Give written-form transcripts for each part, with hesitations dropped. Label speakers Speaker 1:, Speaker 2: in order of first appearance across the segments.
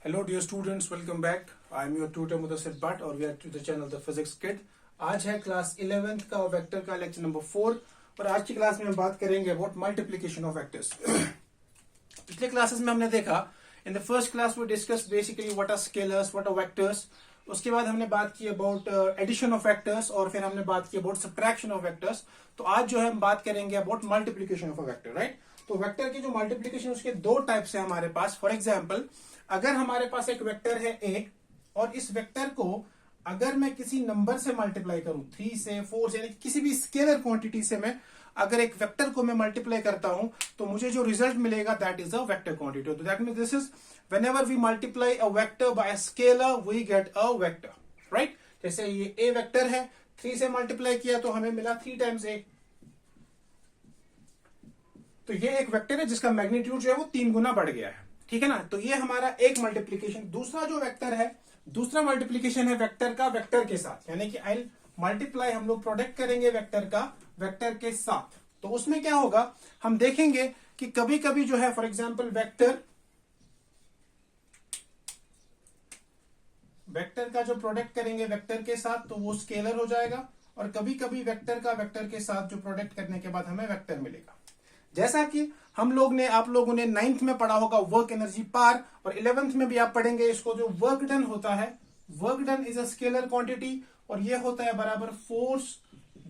Speaker 1: Hello dear students, welcome back. I am your tutor Mudassir Bhatt और we are to the channel The Physics Kid. आज है class 11th का vector का lecture number 4 और आज की क्लास में हम बात करेंगे अबाउट मल्टीप्लिकेशन ऑफ वेक्टर्स. पिछले क्लासेस में हमने देखा in the first class we discuss basically what are scalars, what are vectors. उसके बाद हमने बात की अबाउट एडिशन ऑफ वेक्टर्स और फिर हमने बात की अबाउट सब्ट्रैक्शन ऑफ वेक्टर्स. तो आज जो है हम बात करेंगे about multiplication of a vector, right. तो वेक्टर की जो मल्टीप्लिकेशन उसके दो टाइप्स है हमारे पास. फॉर एग्जाम्पल, अगर हमारे पास एक वेक्टर है ए और इस वेक्टर को अगर मैं किसी नंबर से मल्टीप्लाई करूं 3 से 4 से, यानी किसी भी स्केलर क्वांटिटी से मैं अगर एक वेक्टर को मैं मल्टीप्लाई करता हूं तो मुझे जो रिजल्ट मिलेगा that is a vector quantity. तो that means this is whenever we multiply a vector by a scalar we get a vector, right. जैसे ये ए वेक्टर है, 3 से मल्टीप्लाई किया तो हमें मिला 3 टाइम्स ए. तो ये एक वेक्टर है जिसका मैग्नीट्यूड जो है वो 3 गुना बढ़ गया है, ठीक है ना. तो ये हमारा एक मल्टीप्लीकेशन. दूसरा जो वेक्टर है, दूसरा मल्टीप्लीकेशन है वेक्टर का वेक्टर के साथ, यानी कि आई मल्टीप्लाई, हम लोग प्रोडक्ट करेंगे वेक्टर का वेक्टर के साथ. तो उसमें क्या होगा, हम देखेंगे कि कभी कभी जो है फॉर एग्जांपल वेक्टर का जो प्रोडक्ट करेंगे वेक्टर के साथ तो वो स्केलर हो जाएगा, और कभी कभी वेक्टर का वेक्टर के साथ जो प्रोडक्ट करने के बाद हमें वेक्टर मिलेगा. जैसा कि आप लोगों ने 9th में पढ़ा होगा वर्क एनर्जी पार, और 11th में भी आप पढ़ेंगे इसको. जो वर्क डन होता है, work done is a scalar quantity और ये होता है बराबर फोर्स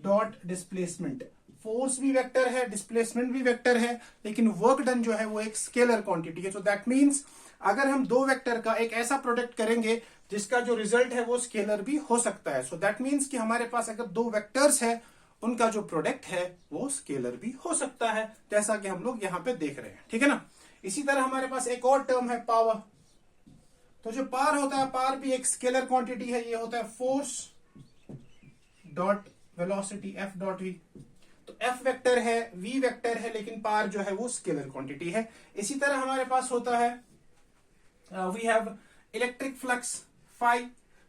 Speaker 1: डॉट डिस्प्लेसमेंट. फोर्स भी वेक्टर है, डिस्प्लेसमेंट भी वेक्टर है, लेकिन वर्क डन जो है वो एक स्केलर क्वांटिटी है. सो दैट मीन्स अगर हम दो वेक्टर का एक ऐसा प्रोडक्ट करेंगे जिसका जो रिजल्ट है वो स्केलर भी हो सकता है. सो दैट मीन्स कि हमारे पास अगर दो वेक्टर्स है उनका जो प्रोडक्ट है वो स्केलर भी हो सकता है, जैसा कि हम लोग यहां पे देख रहे हैं, ठीक है ना. इसी तरह हमारे पास एक और टर्म है पावर. तो जो पावर होता है, पावर भी एक स्केलर क्वांटिटी है. ये होता है force dot velocity F dot V. तो एफ वेक्टर है, वी वेक्टर है, लेकिन पावर जो है वो स्केलर क्वांटिटी है. इसी तरह हमारे पास होता है we have electric flux phi.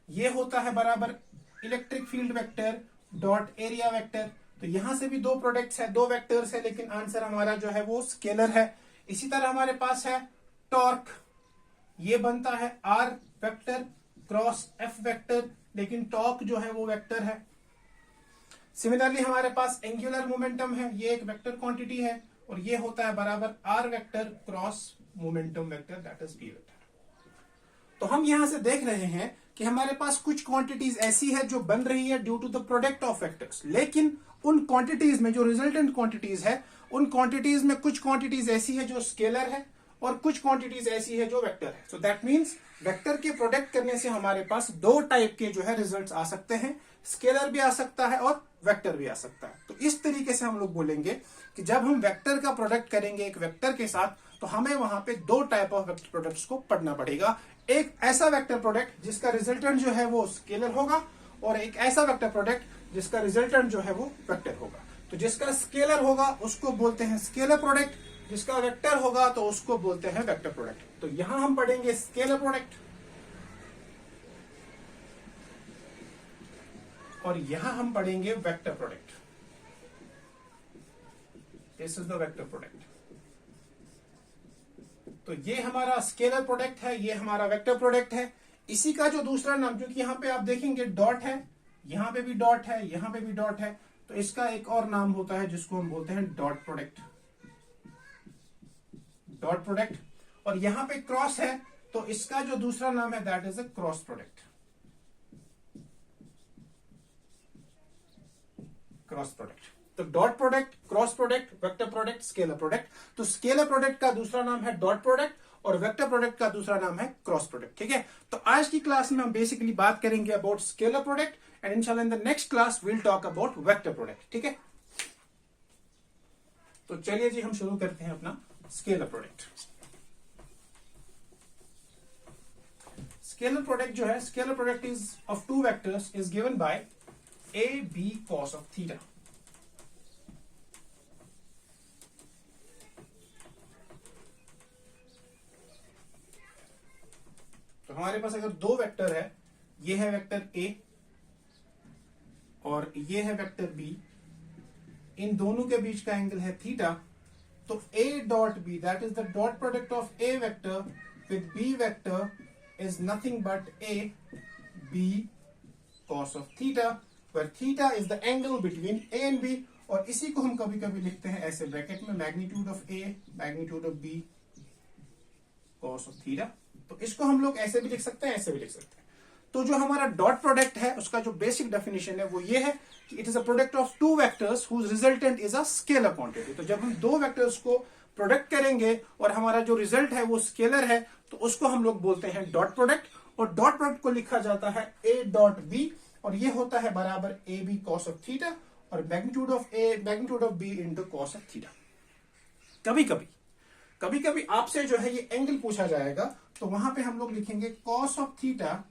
Speaker 1: ये होता है बराबर electric field vector dot area vector. तो यहां से भी दो प्रोडक्ट्स है, दो वेक्टर्स है, लेकिन आंसर हमारा जो है वो स्केलर है. इसी तरह हमारे पास है टॉर्क. ये बनता है R vector cross F vector, लेकिन टॉर्क जो है वो वेक्टर है. सिमिलरली हमारे पास एंगुलर मोमेंटम है, ये एक वेक्टर क्वांटिटी है, और ये होता है बराबर R vector cross momentum vector, that is P vector. तो हम यहां से देख रहे हैं कि हमारे पास कुछ क्वांटिटीज ऐसी है जो बन रही है due to the product of vectors, लेकिन उन क्वांटिटीज में जो रिजल्टेंट क्वांटिटीज है उन क्वांटिटीज में कुछ क्वांटिटीज ऐसी है जो स्केलर है और कुछ क्वांटिटीज ऐसी है जो वेक्टर है. सो दैट मीन्स वेक्टर के प्रोडक्ट करने से हमारे पास दो टाइप के जो है रिजल्ट्स आ सकते हैं, स्केलर भी आ सकता है और वेक्टर भी आ सकता है. तो इस तरीके से हम लोग बोलेंगे कि जब हम वेक्टर का प्रोडक्ट करेंगे एक वेक्टर के साथ तो हमें वहां पे दो टाइप ऑफ वेक्टर प्रोडक्ट्स को पढ़ना पड़ेगा. एक ऐसा वेक्टर प्रोडक्ट जिसका रिजल्टेंट जो है वो स्केलर होगा, और एक ऐसा वेक्टर प्रोडक्ट जिसका रिजल्टेंट जो है वो वेक्टर होगा. तो जिसका स्केलर होगा उसको बोलते हैं स्केलर प्रोडक्ट, जिसका वेक्टर होगा तो उसको बोलते हैं वेक्टर प्रोडक्ट. तो यहां हम पढ़ेंगे स्केलर प्रोडक्ट और यहां हम पढ़ेंगे vector product. This is the vector product. तो ये हमारा स्केलर प्रोडक्ट है, ये हमारा वेक्टर प्रोडक्ट है. इसी का जो दूसरा नाम, क्योंकि यहां पे आप देखेंगे डॉट है, यहां पे भी डॉट है, यहां पे भी डॉट है, तो इसका एक और नाम होता है जिसको हम बोलते हैं डॉट प्रोडक्ट. Dot product. और यहां पे क्रॉस है तो इसका जो दूसरा नाम है that is a cross product. Cross product. तो dot product, cross product, vector product, scalar product. तो स्केलर प्रोडक्ट का दूसरा नाम है डॉट प्रोडक्ट और वेक्टर प्रोडक्ट का दूसरा नाम है क्रॉस प्रोडक्ट, ठीक है. तो आज की क्लास में हम बेसिकली बात करेंगे अबाउट स्केलर प्रोडक्ट, एंड इंशाल्लाह in the next class will talk about vector product, ठीक है. तो चलिए जी हम शुरू करते हैं अपना स्केलर प्रोडक्ट. स्केलर प्रोडक्ट जो है, scalar product is of two vectors is given by A B cos of theta. तो हमारे पास अगर दो वेक्टर है, ये है वेक्टर ए और ये है वेक्टर बी, इन दोनों के बीच का एंगल है थीटा. तो a dot B that is the dot product of a vector with b vector is nothing but a b cos of theta, where theta is the angle between a and b. और इसी को हम कभी कभी लिखते हैं ऐसे bracket में, magnitude of A magnitude of B cos of theta. तो इसको हम लोग ऐसे भी लिख सकते हैं, ऐसे भी लिख सकते हैं. तो जो हमारा डॉट प्रोडक्ट है उसका जो बेसिक डेफिनेशन है वो ये है कि it is a product of two vectors whose resultant is a scalar quantity. तो जब हम दो वेक्टर्स को प्रोडक्ट करेंगे और हमारा जो रिजल्ट है वो स्केलर है, तो उसको हम लोग बोलते हैं डॉट प्रोडक्ट. और डॉट प्रोडक्ट को लिखा जाता है a डॉट बी, और ये होता है बराबर A B cos of theta और magnitude of A magnitude of B into cos of theta. कभी कभी आपसे जो है ये एंगल पूछा जाएगा, तो वहां पे हम लोग लिखेंगे cos of theta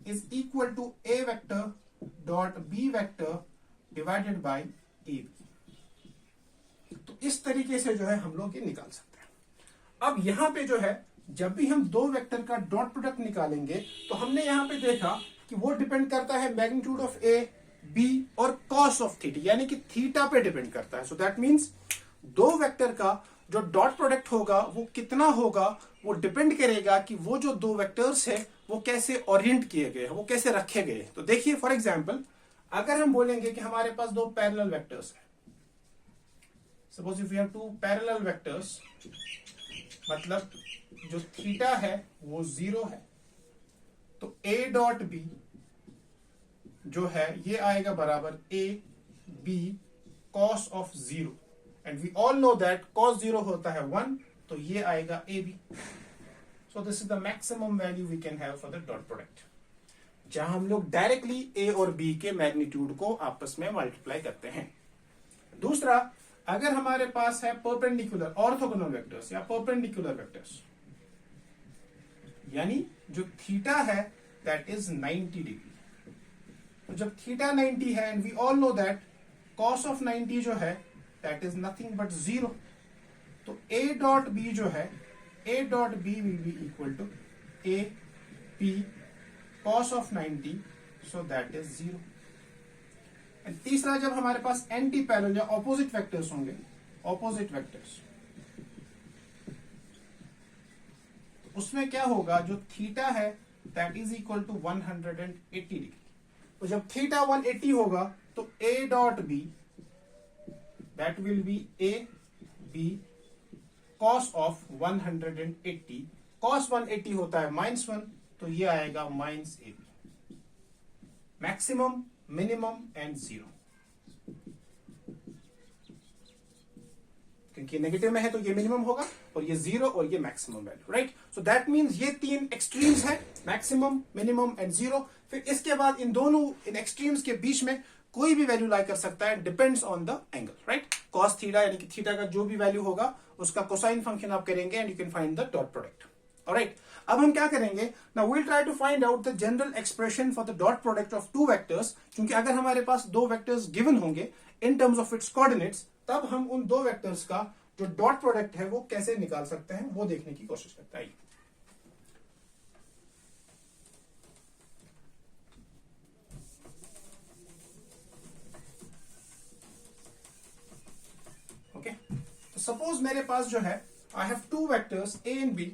Speaker 1: is equal to A vector dot B vector divided by A B. तो इस तरीके से जो है हम लोग ये निकाल सकते हैं. अब यहां पे जो है जब भी हम दो वेक्टर का डॉट प्रोडक्ट निकालेंगे तो हमने यहां पे देखा कि वो डिपेंड करता है मैग्नीट्यूड ऑफ ए बी और कॉस ऑफ थीटा, यानी कि थीटा पे डिपेंड करता है. सो दैट मीन्स दो वेक्टर का जो डॉट प्रोडक्ट होगा वो कितना होगा, वो डिपेंड करेगा कि वो जो दो वेक्टर्स है वो कैसे ओरिएंट किए गए हैं, वो कैसे रखे गए हैं. तो देखिए फॉर एग्जांपल अगर हम बोलेंगे कि हमारे पास दो पैरेलल वेक्टर्स है, suppose if we have two parallel vectors, मतलब जो थीटा है वो 0 है, तो a डॉट बी जो है ये आएगा बराबर a b cos of 0, and we all know that cos 0 होता है 1, तो ये आएगा a b. So this is the maximum value we can have for the dot product, जहां हम लोग डायरेक्टली a और b के मैग्नीट्यूड को आपस में मल्टीप्लाई करते हैं. दूसरा, अगर हमारे पास है परपेंडिकुलर ऑर्थोगोनल वेक्टर्स या परपेंडिकुलर वेक्टर्स, यानी जो थीटा है दैट इज 90 डिग्री. तो जब थीटा 90 है and we all know that cos of 90 जो है दैट इज नथिंग बट 0, तो a डॉट बी जो है a dot B will be equal to a p cos of 90, so that is 0. And तीसरा, जब हमारे पास एंटी पैरेलल या ऑपोजिट वेक्टर्स होंगे, ऑपोजिट वेक्टर्स, उसमें क्या होगा, जो थीटा है that is equal to 180 degree. तो जब थीटा 180 होगा तो a dot B that will be a b cos of 180. cos 180 होता है -1, तो ये आएगा minus a b. Maximum, minimum and 0, क्योंकि नेगेटिव में है तो ये मिनिमम होगा और ये 0 और ये maximum value, right. So that means ये तीन एक्सट्रीम्स है, मैक्सिमम, मिनिमम एंड 0. फिर इसके बाद इन दोनों इन एक्सट्रीम्स के बीच में कोई भी वैल्यू लाई कर सकता है, depends on the angle, right. cos theta यानी कि थीटा का जो भी वैल्यू होगा उसका कोसाइन फंक्शन आप करेंगे and you can find the dot product. Alright, अब हम क्या करेंगे, now we will try to find out the general expression for the dot product of two vectors. क्योंकि अगर हमारे पास दो वेक्टर्स गिवन होंगे in terms of its coordinates, तब हम उन दो वेक्टर्स का जो डॉट प्रोडक्ट है वो कैसे निकाल सकते हैं वो देखने की कोशिश करते हैं. ओके, तो सपोज मेरे पास जो है I have two vectors a and b.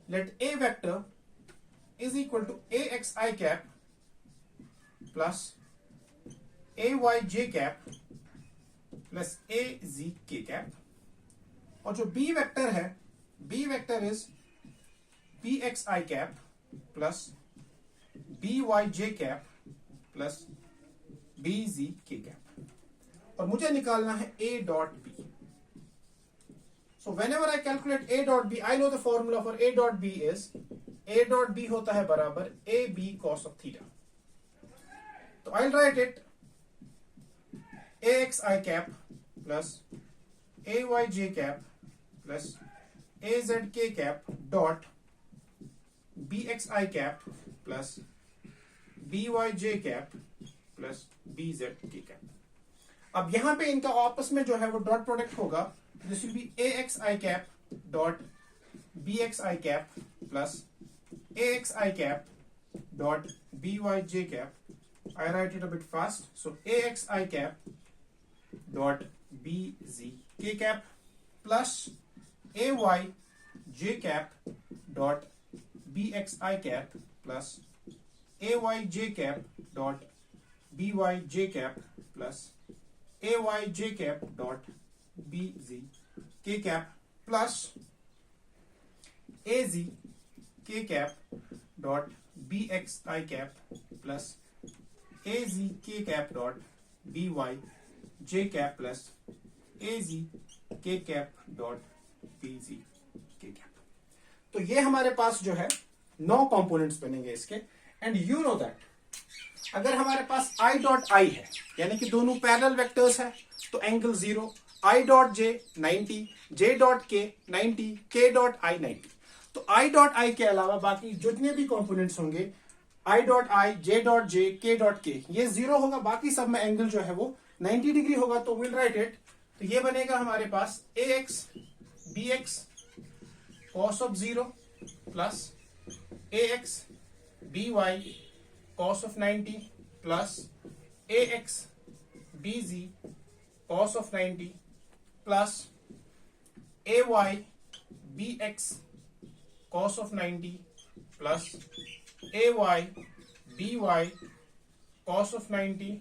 Speaker 1: Let a vector is equal to axi cap plus ayj cap plus azk cap, और जो b वेक्टर है, b vector is bxi cap plus byj cap plus bzk cap, और मुझे निकालना है a dot b. So whenever I calculate a dot b, I know the formula for a dot b is a dot b होता है बराबर a b cos of theta. तो I'll write it axi cap plus ayj cap plus azk cap dot bxi cap plus byj cap plus bzk cap. अब यहां पे इनका आपस में जो है वो डॉट प्रोडक्ट होगा. This will be axi cap dot bxi cap plus axi cap dot byj cap. I write it a bit fast. So axi cap dot bzk cap plus J cap dot B x I cap plus a Y J cap dot B Y J cap plus a Y J cap dot B जी के cap plus ए जी के cap dot B x I cap plus ए जी के cap dot B Y जे cap plus ए जी के cap dot B जी के cap. तो ये हमारे पास जो है 9 कंपोनेंट्स बनेंगे इसके। एंड यू नो दैट अगर हमारे पास आई डॉट आई है यानी कि दोनों पैरेलल वेक्टर्स है तो angle 0, I dot J 90, J dot के 90, के डॉट आई 90। तो आई डॉट आई के अलावा बाकी जितने भी कंपोनेंट्स होंगे I dot I, J dot J, के डॉट के, ये 0 होगा। बाकी सब में एंगल जो है वो 90 डिग्री होगा। तो विल राइट इट। तो ये बनेगा हमारे पास a x b x cos of 0 plus a x b Y cos of 90 plus a x b ji cos of 90 plus a y b x cos of 90 plus a y b Y cos of 90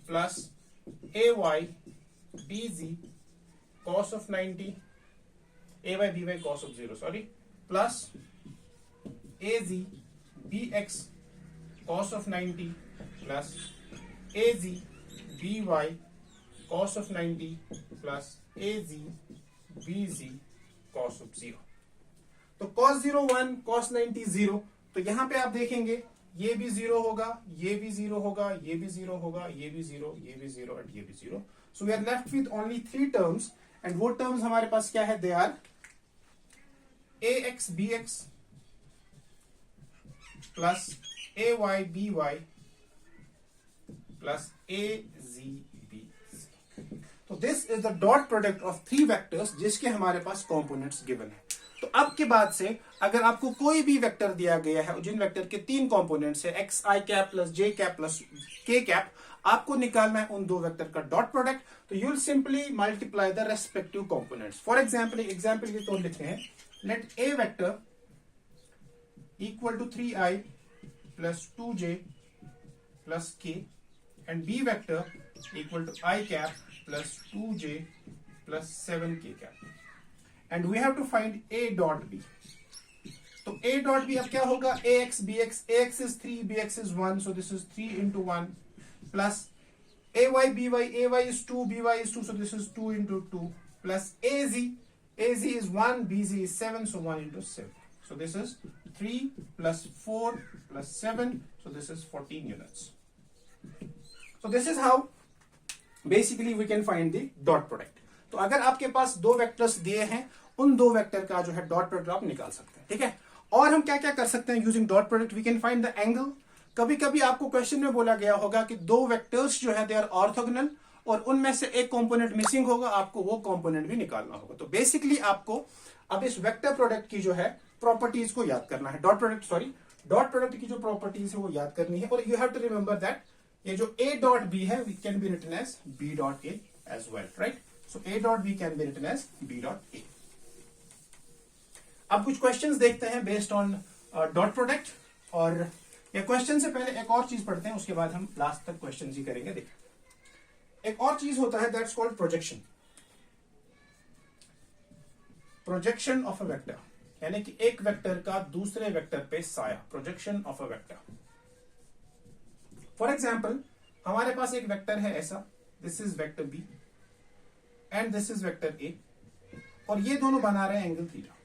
Speaker 1: plus a y b ji cos of 90, a y b Y cos of 0 sorry, plus A ji b x cos of 90 plus A ji B Y cos of 90 plus A ji B ji cos of 0। तो cos 0 1, cos 90 0। तो यहां पे आप देखेंगे ये भी 0 होगा, ये भी 0 होगा, ये भी 0 होगा, ये भी 0, ये भी 0 और ये भी 0। So we are left with only 3 terms. And वो टर्म्स हमारे पास क्या है? They are a x b x plus a y b y plus A ji b c. तो this is the dot product of 3 vectors जिसके हमारे पास components given है। तो अब के बाद से अगर आपको कोई भी वेक्टर दिया गया है जिन वेक्टर के 3 कंपोनेंट्स है X I cap plus J cap plus K cap, आपको निकालना है उन 2 वेक्टर का डॉट प्रोडक्ट। तो you will simply multiply the respective components. For example के तौर लिखते हैं let A vector equal to 3i plus 2j plus k and B vector equal to I cap plus 2j plus 7k cap. And we have to find a dot b। तो a dot b अब क्या होगा? ax bx, ax is 3, bx is 1, so this is 3 into 1 plus ay by, ay is 2, by is 2, so this is 2 into 2 plus az is 1, bz is 7, so 1 into 7. So this is 3 plus 4 plus 7, so this is 14 units. So this is how basically we can find the dot product. तो अगर आपके पास 2 vectors दिए हैं उन 2 vector का जो है dot product आप निकाल सकते हैं। ठीक है। और हम क्या क्या कर सकते हैं using dot product? We can find the angle. कभी कभी आपको क्वेश्चन में बोला गया होगा कि 2 वेक्टर्स जो है दे आर ऑर्थोगोनल और उनमें से एक कंपोनेंट मिसिंग होगा, आपको वो कंपोनेंट भी निकालना होगा। तो बेसिकली आपको अब इस वेक्टर प्रोडक्ट की जो है प्रॉपर्टीज को याद करना है। डॉट प्रोडक्ट की जो प्रॉपर्टीज है वो याद करनी है। और you have to remember that ये जो a डॉट b है we can be written as b dot a as well, right? So a dot b can be written as b dot a। अब कुछ क्वेश्चंस देखते हैं based on dot product. और ये question से पहले एक और चीज पढ़ते हैं, उसके बाद हम लास्ट तक क्वेश्चंस ही करेंगे। देखिए एक और चीज होता है that's called projection. Projection of a vector यानी कि एक वेक्टर का दूसरे वेक्टर पे साया, projection of a vector. For example हमारे पास एक वेक्टर है ऐसा, this is vector B and this is vector A, और ये दोनों बना रहे हैं एंगल थीटा।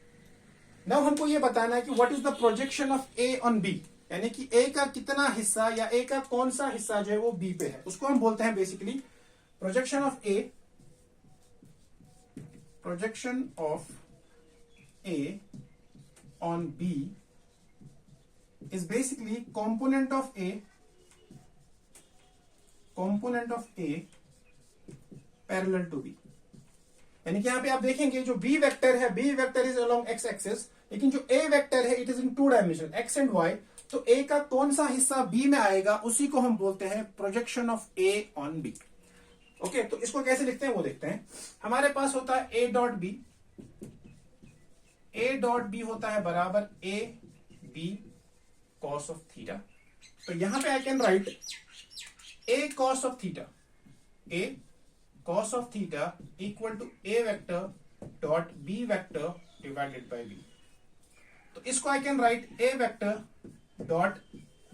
Speaker 1: नाउ हमको ये बताना है कि what is the projection of A on B, यानी कि ए का कितना हिस्सा या ए का कौन सा हिस्सा जो है वो बी पे है, उसको हम बोलते हैं basically projection of A. Projection of A on B is basically component of A parallel to B. यानी कि यहां पे आप देखेंगे जो बी वेक्टर है, B vector is along X axis, लेकिन जो ए वेक्टर है it is in 2 dimension X and Y. तो ए का कौन सा हिस्सा बी में आएगा उसी को हम बोलते हैं projection of A on B. Okay, तो इसको कैसे लिखते हैं वो देखते हैं। हमारे पास होता है A dot B A dot B होता है बराबर A B cos of theta. तो यहां पे I can write A cos of theta, A cos of theta equal to A vector dot B vector divided by B. तो इसको I can write A vector dot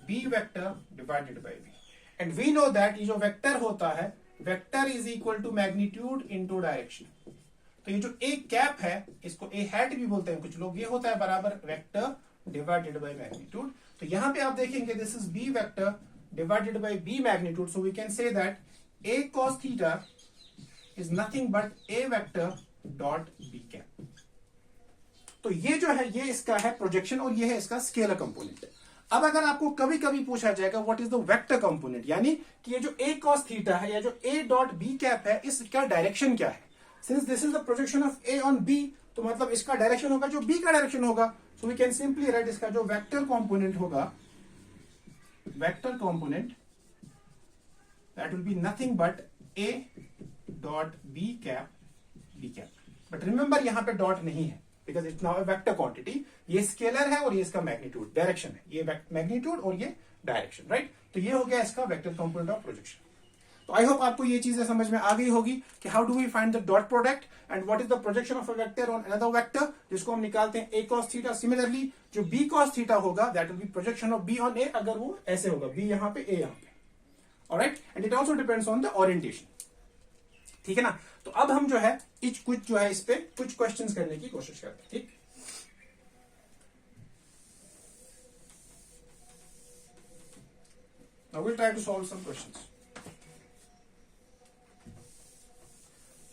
Speaker 1: B vector divided by B. And we know that ये जो vector होता है, vector is equal to magnitude into direction. तो ये जो A cap है, इसको ए हैट भी बोलते हैं कुछ लोग, ये होता है बराबर वेक्टर डिवाइडेड बाय मैग्नीट्यूड। तो यहां पे आप देखेंगे this is B vector divided by B magnitude. So we can say that A cos theta is nothing but A vector dot B cap. तो ये जो है ये इसका है प्रोजेक्शन और ये है इसका स्केलर कंपोनेंट। अब अगर आपको कभी कभी पूछा जाएगा what is the vector component, यानी कि ये जो ए कॉस थीटा है या जो ए डॉट बी कैप है, इसका डायरेक्शन क्या है। Since this is the projection of A on B, तो मतलब इसका डायरेक्शन होगा जो बी का डायरेक्शन होगा। So we can simply write इसका जो वेक्टर कंपोनेंट होगा, vector component that will be nothing but A dot B cap, B cap. But remember यहां पे डॉट नहीं है because it's now a vector quantity. ये स्केलर है और ये इसका मैग्नीट्यूड डायरेक्शन है, ये मैग्नीट्यूड और ये डायरेक्शन, राइट। तो ये हो गया इसका वेक्टर कंपोनेंट ऑफ प्रोजेक्शन। तो आई होप आपको ये चीजें समझ में आ गई होगी कि how do we find the dot product and what is the projection of a vector on another vector, जिसको हम निकालते हैं ए कॉस थीटा। सिमिलरली जो बी कॉस थीटा होगा that will be projection of b on a, अगर वो ऐसे होगा, बी यहां पे ए यहां पे, alright. And it also depends on the orientation, ठीक है ना। तो अब हम जो है कुछ जो है इस पे कुछ क्वेश्चंस करने की कोशिश करते हैं, ठीक। Now we'll try to solve some questions.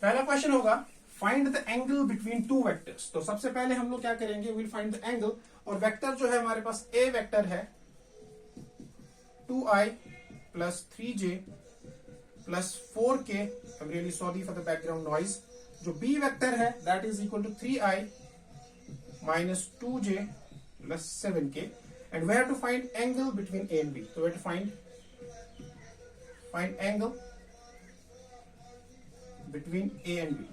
Speaker 1: पहला क्वेश्चन होगा find the angle between two vectors. तो सबसे पहले हम लोग क्या करेंगे, विल फाइंड द एंगल। और वेक्टर जो है हमारे पास ए वेक्टर है 2i plus 3j plus 4k। I am really sorry for the background noise. जो बी वेक्टर है that is equal to 3i minus 2j plus 7k। And we have to find angle between A and B. तो we have to find angle between A and B.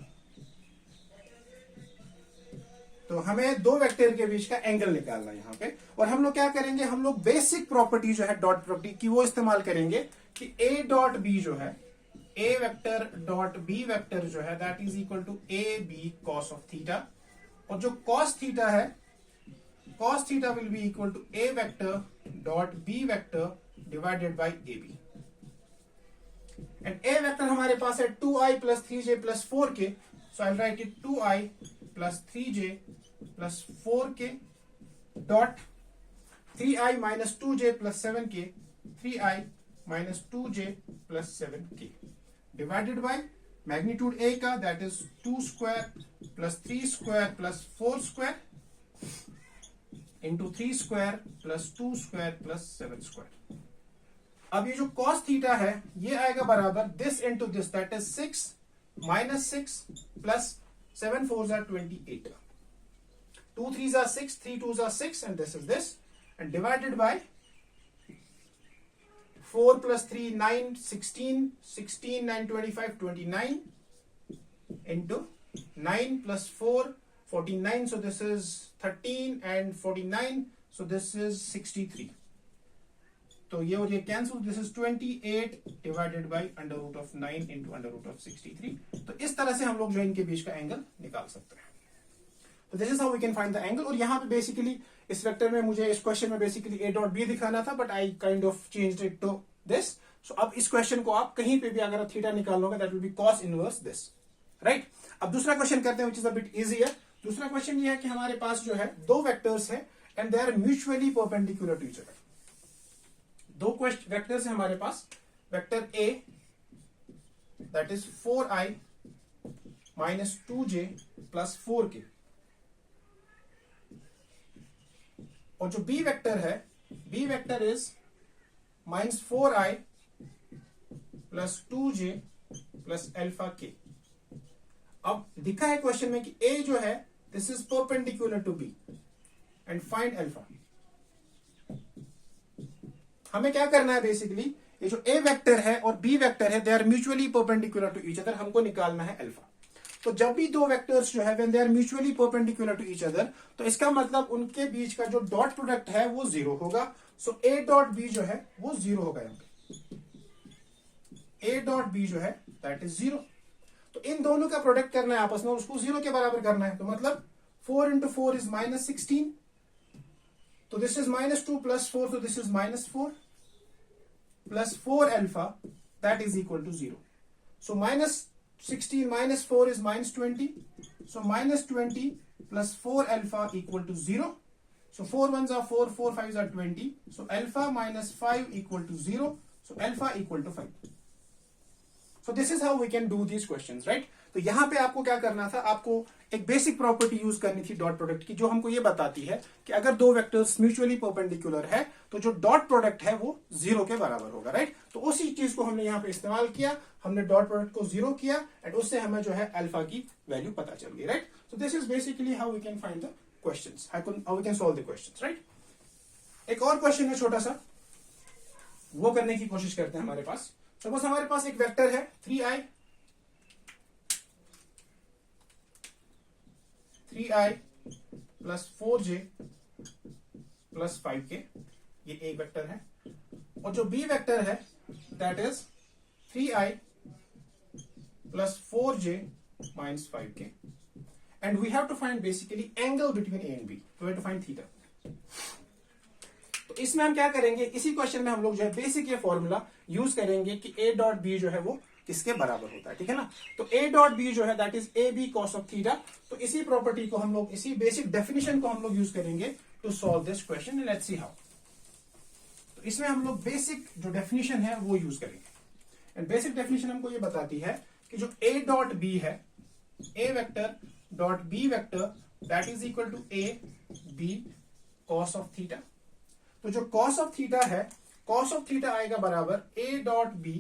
Speaker 1: तो हमें दो vector के बीच का angle निकालना है यहां पे। और हम लोग क्या करेंगे, हम लोग बेसिक प्रॉपर्टी जो है डॉट प्रॉपर्टी की वो इस्तेमाल करेंगे कि ए डॉट बी जो है, ए वेक्टर डॉट बी वेक्टर जो है that is equal to A B cos of theta. और जो कॉस थीटा है, cos theta will be equal to A vector dot B vector divided by A B. And A vector हमारे पास है 2i plus 3j plus 4k। So I write it 2i plus 3j plus 4k dot 3i minus 2j plus 7k, 3i minus 2j plus 7k divided by magnitude a का that is 2 square plus 3 square plus 4 square into 3 square plus 2 square plus 7 square. अब ये जो cos theta है ये आएगा बराबर this into this that is 6 minus 6 plus 7 4s are 28, 2 3s are 6, 3 2s are 6 and this is this, and divided by 4 plus 3 9 16, 16 9 25 29 into 9 plus 4 49, so this is 13 and 49, so this is 63. तो ये और ये cancel, this is 28 divided by under root of 9 into under root of 63। तो इस तरह से हम लोग जो इनके बीच का एंगल निकाल सकते हैं। तो this is how we can find the angle. और यहाँ पे बेसिकली इस वेक्टर में मुझे इस क्वेश्चन में बेसिकली ए डॉट बी दिखाना था, but I kind of changed it to this. सो अब इस क्वेश्चन को आप कहीं पे भी अगर थीटा निकालोगे that will B cos inverse this, right. अब दूसरा क्वेश्चन करते हैं which is a bit easier. दूसरा क्वेश्चन ये है कि हमारे पास जो है दो वेक्टर्स है and they are mutually perpendicular to each other. दो वेक्टर्स है हमारे पास, vector a that is 4i minus 2j plus 4k, और जो बी वेक्टर है, B vector is minus 4i plus 2j plus alpha k। अब दिखा है क्वेश्चन में कि ए जो है this is perpendicular to B and find alpha. हमें क्या करना है बेसिकली, ये जो ए वेक्टर है और बी वेक्टर है they are mutually perpendicular to each other, हमको निकालना है अल्फा। तो जब भी दो वेक्टर्स जो है when they are mutually perpendicular to each other, तो इसका मतलब उनके बीच का जो डॉट प्रोडक्ट है वो जीरो होगा। सो ए डॉट बी जो है वो जीरो होगा। यहाँ पे ए डॉट बी जो है दैट इज जीरो। तो इन दोनों का प्रोडक्ट करना है आपस में, उसको जीरो के बराबर करना है। तो मतलब 4 into 4 is -16, तो दिस इज -2 + 4, तो this is -4 + 4 alpha, that is equal to 0. So -16 - 4 is -20, so -20 + 4 alpha equal to 0. So 4 1s are 4, 4 5s are 20, so alpha - 5 equal to 0, so alpha equal to 5. So this is how we can do these questions, right? तो यहां पे आपको क्या करना था, आपको एक basic property use करनी थी डॉट प्रोडक्ट की, जो हमको ये बताती है कि अगर दो वेक्टर्स म्यूचुअली परपेंडिकुलर है तो जो डॉट प्रोडक्ट है वो जीरो के बराबर होगा, राइट? तो उसी चीज को हमने यहाँ पे इस्तेमाल किया, हमने डॉट प्रोडक्ट को जीरो किया एंड उससे हमें जो है अल्फा की वैल्यू पता चल गई, right? So this is basically how we can find the questions, how we can solve the questions, right? एक और क्वेश्चन है छोटा सा, वो करने की कोशिश करते हैं। हमारे पास सपोज हमारे पास एक वेक्टर है 3i + 4j + 5k, ये ए वेक्टर है। और जो बी वेक्टर है that is 3i + 4j - 5k, and we have to find basically angle between A and B, we have to find theta. तो इसमें हम क्या करेंगे, इसी क्वेश्चन में हम लोग जो है बेसिक ये फॉर्मूला यूज करेंगे कि ए डॉट बी जो है वो किसके बराबर होता है, ठीक है ना? तो ए डॉट बी जो है that is A B cos of theta. तो इसी प्रॉपर्टी को हम लोग, इसी बेसिक डेफिनेशन को हम लोग यूज करेंगे to solve this question, and let's see how. तो इसमें हम लोग बेसिक जो डेफिनेशन है वो यूज करेंगे, एंड बेसिक डेफिनेशन हमको ये बताती है कि जो ए डॉट बी है, ए vector dot B vector that is equal to A B cos of theta. तो जो कॉस ऑफ थीटा है, कॉस ऑफ थीटा आएगा बराबर a dot b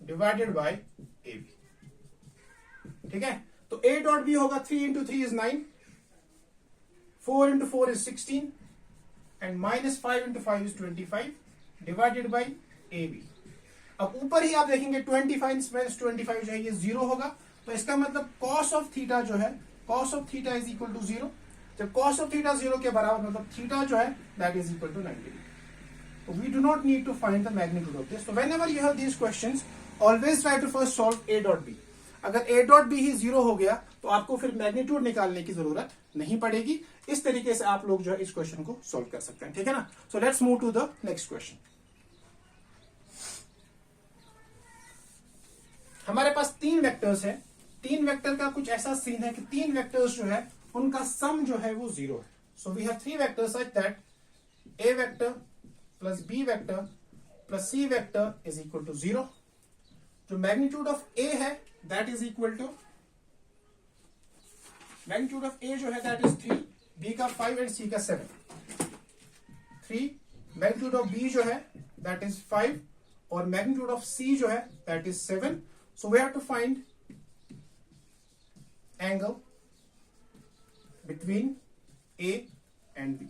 Speaker 1: divided by A b, ठीक है? तो ए डॉट बी होगा 3 into 3 is 9, 4 into 4 is 16, एंड -5 into 5 is 25 divided by A B. अब ऊपर ही आप देखेंगे 25 - 25 जो है ये 0 होगा, तो इसका मतलब कॉस ऑफ थीटा जो है, cos of theta is equal to 0। जब कॉस ऑफ थीटा 0 के बराबर, मतलब थीटा जो है that is equal to 90 degree. So we do not need to find the magnitude of this. So whenever you have these questions, always try to first solve a dot b. अगर a dot b ही 0 हो गया तो आपको फिर magnitude निकालने की जरूरत नहीं पड़ेगी। इस तरीके से आप लोग जो है इस क्वेश्चन को सॉल्व कर सकते हैं, ठीक है ना? So let's move to the next question. हमारे पास 3 वेक्टर्स है। 3 वेक्टर का कुछ ऐसा सीन है कि 3 वेक्टर्स जो है उनका सम जो है वो 0 है। So we have 3 vectors such that a vector plus b vector plus c vector is equal to 0। जो मैग्नीट्यूड ऑफ a है that is equal to, magnitude of a जो है दैट इज 3, b का 5 एंड c का 7। 3 magnitude of b जो है that is 5 और magnitude of c जो है that is 7। So we have to find angle between a and b।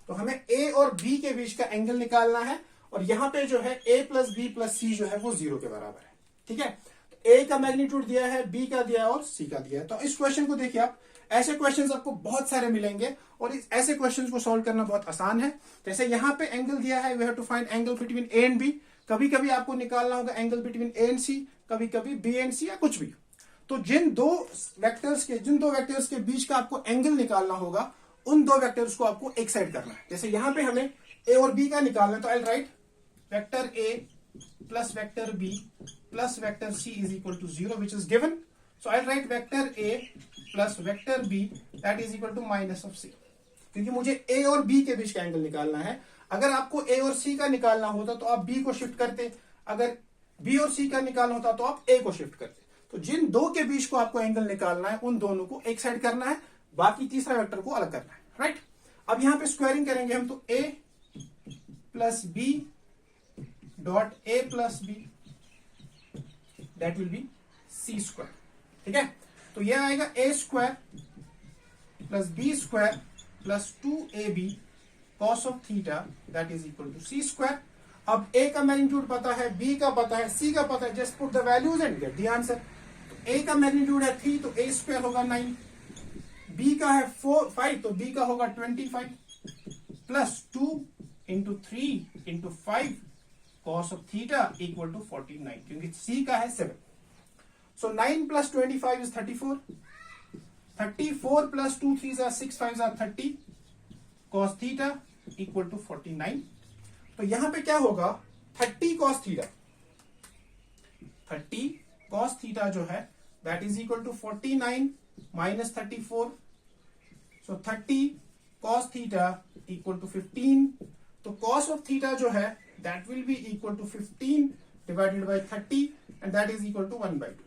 Speaker 1: तो हमें a और b के बीच का एंगल निकालना है, और यहां पे जो है a प्लस बी प्लस सी जो है वो 0 के बराबर है, ठीक है? तो a का मैग्नीट्यूड दिया है, b का दिया है और c का दिया है। तो इस क्वेश्चन को देखिए आप, ऐसे क्वेश्चंस आपको बहुत सारे मिलेंगे और ऐसे क्वेश्चंस को सॉल्व करना बहुत आसान है। जैसे यहां पे एंगल दिया है, we have to find angle between a and b। कभी कभी आपको निकालना होगा angle between a and c, कभी कभी b एंड c या कुछ भी। तो जिन दो वेक्टर्स के बीच का आपको एंगल निकालना होगा, उन दो वेक्टर्स को आपको एक साइड करना है। जैसे यहां पे हमें a और b का निकालना है, तो I write vector a plus vector b plus vector c is equal to 0 which is given. So I write vector a plus vector b that is equal to minus of c, क्योंकि मुझे a और b के बीच का angle निकालना है। अगर आपको a और c का निकालना होता तो आप b को शिफ्ट करते, अगर b और c का निकालना होता तो आप a को शिफ्ट करते। तो जिन दो के बीच को आपको एंगल निकालना है, उन दोनों को एक साइड करना है, बाकी तीसरा वेक्टर को अलग करना है, राइट? अब यहां पे स्क्वायरिंग करेंगे हम, तो a plus B dot a plus B that will be c square, ठीक है? तो यह आएगा a square plus B square plus 2ab cos of theta that is equal to c square. अब A का मैग्नीट्यूड पता है, B का पता है, C का पता है, just put the values and get the answer. तो A का मैग्नीट्यूड है 3 तो A स्क्वायर होगा 9, B का है 5 तो B का होगा 25 plus 2 into 3 into 5 cos of theta equal to 49, क्योंकि C का है 7। So 9 plus 25 is 34, 34 plus 2 3 6 5 30 cos theta equal to 49। तो यहां पे क्या होगा 30 कॉस थीटा, 30 कॉस थीटा जो है that is equal to 49 minus 34, so 30 cos theta equal to 15। तो कॉस ऑफ थीटा जो है that will be equal to 15 divided by 30 and that is equal to 1/2।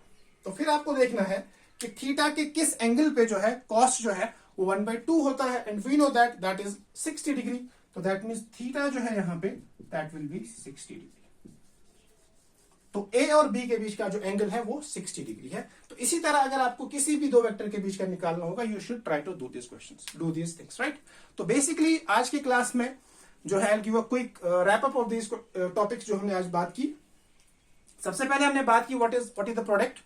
Speaker 1: तो फिर आपको देखना है कि थीटा के किस एंगल पे जो है कॉस जो है वो 1/2 होता है, and we know that that is 60 degree. तो दैट मीन्स थीटा जो है यहां पे दैट विल बी 60 डिग्री। तो ए और बी के बीच का जो एंगल है वो 60 डिग्री है। तो इसी तरह अगर आपको किसी भी दो वेक्टर के बीच का निकालना होगा, you should try to do this questions, do these things, right. तो बेसिकली आज की क्लास में जो है give a quick wrap up of this topics जो हमने आज बात की। सबसे पहले हमने बात की what is the product.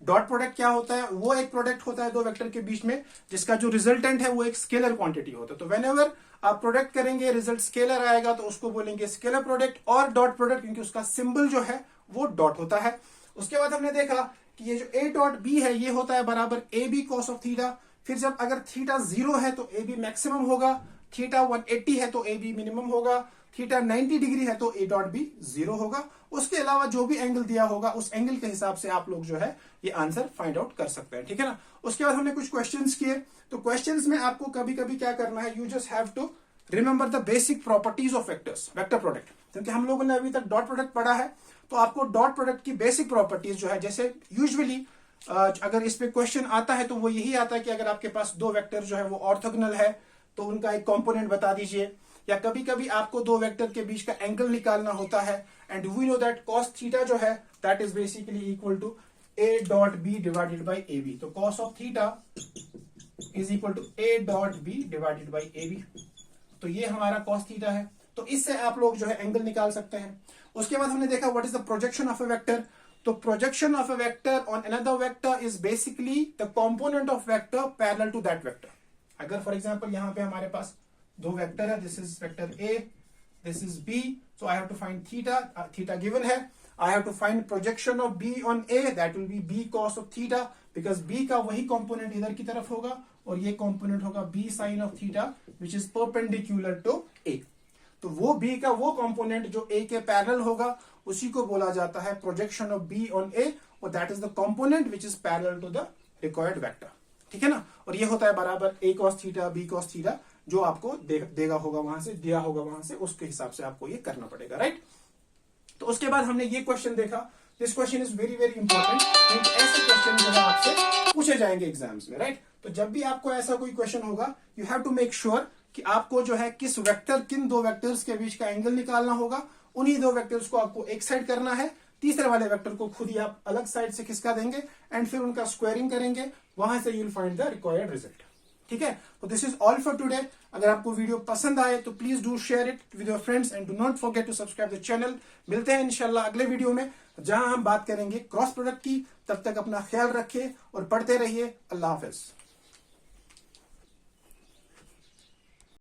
Speaker 1: Dot product क्या होता है? वो एक प्रोडक्ट होता है दो वेक्टर के बीच में जिसका जो रिजल्टेंट है वो एक स्केलर क्वांटिटी होता है। तो व्हेनेवर आप प्रोडक्ट करेंगे रिजल्ट स्केलर आएगा तो उसको बोलेंगे स्केलर प्रोडक्ट और डॉट प्रोडक्ट, क्योंकि उसका सिंबल जो है वो डॉट होता है। उसके बाद हमने देखा कि ये जो ए डॉट बी है ये होता है बराबर A B cos of theta. फिर जब अगर थीटा 0 है तो ए बी मैक्सिमम होगा, थीटा 180 है तो ए बी मिनिमम होगा, थीटा 90 डिग्री है तो ए डॉट बी 0 होगा। उसके अलावा जो भी एंगल दिया होगा उस एंगल के हिसाब से आप लोग जो है ये आंसर फाइंड आउट कर सकते हैं, ठीक है ना। उसके बाद हमने कुछ क्वेश्चंस किए। तो क्वेश्चंस में आपको कभी कभी क्या करना है, you just have to remember the basic properties of vectors, vector product. क्योंकि हम लोगों ने अभी तक डॉट प्रोडक्ट पढ़ा है तो आपको डॉट प्रोडक्ट की बेसिक प्रॉपर्टीज जो है, जैसे यूजुअली अगर इस पे क्वेश्चन आता है तो वो यही आता है कि अगर आपके पास दो वेक्टर जो है वो ऑर्थोगोनल है तो उनका एक कंपोनेंट बता दीजिए, या कभी कभी आपको दो वेक्टर के बीच का एंगल निकालना होता है, and we know that cos theta जो है that is basically equal to a dot b divided by A B. तो cos of theta is equal to a dot b divided by A B. तो ये हमारा cos theta है। तो इससे आप लोग जो है एंगल निकाल सकते हैं। उसके बाद हमने देखा what is the projection of a vector. तो projection of a vector on another vector is basically the component of vector parallel to that vector. अगर फॉर एग्जांपल यहां पे हमारे पास दो वेक्टर है, this is vector a, this is b, so I have to find theta, theta given है। I have to find projection of b on a, that will be b cos of theta, because B का वही component इधर की तरफ होगा और ये component होगा b sine of theta which is perpendicular to a. तो वो बी का वो कंपोनेंट जो ए के पैरेलल होगा उसी को बोला जाता है projection of b on a, और that is the component which is parallel to the required vector, ठीक है ना। और ये होता है बराबर a cos theta b cos theta, जो आपको देगा होगा वहां से, दिया होगा वहां से, उसके हिसाब से आपको ये करना पड़ेगा, राइट। तो उसके बाद हमने ये क्वेश्चन देखा, this question is very very important, क्योंकि ऐसे क्वेश्चन जो है आपसे पूछे जाएंगे एग्जाम्स में, राइट। तो जब भी आपको ऐसा कोई क्वेश्चन होगा you have to make sure कि आपको जो है किस वेक्टर, किन दो वेक्टर्स के बीच का एंगल निकालना होगा, उन्हीं दो वेक्टर्स को आपको एक साइड करना है, तीसरे वाले वेक्टर को खुद ही आप अलग साइड से खिसका देंगे एंड फिर उनका स्क्वायरिंग करेंगे, वहां से you will find the required result, ठीक है। तो this is all for today. अगर आपको वीडियो पसंद आए तो please do share it with your friends and do not forget to subscribe the channel. मिलते हैं इंशाल्लाह अगले वीडियो में जहां हम बात करेंगे क्रॉस प्रोडक्ट की। तब तक अपना ख्याल रखिए और पढ़ते रहिए। अल्लाह हाफिज।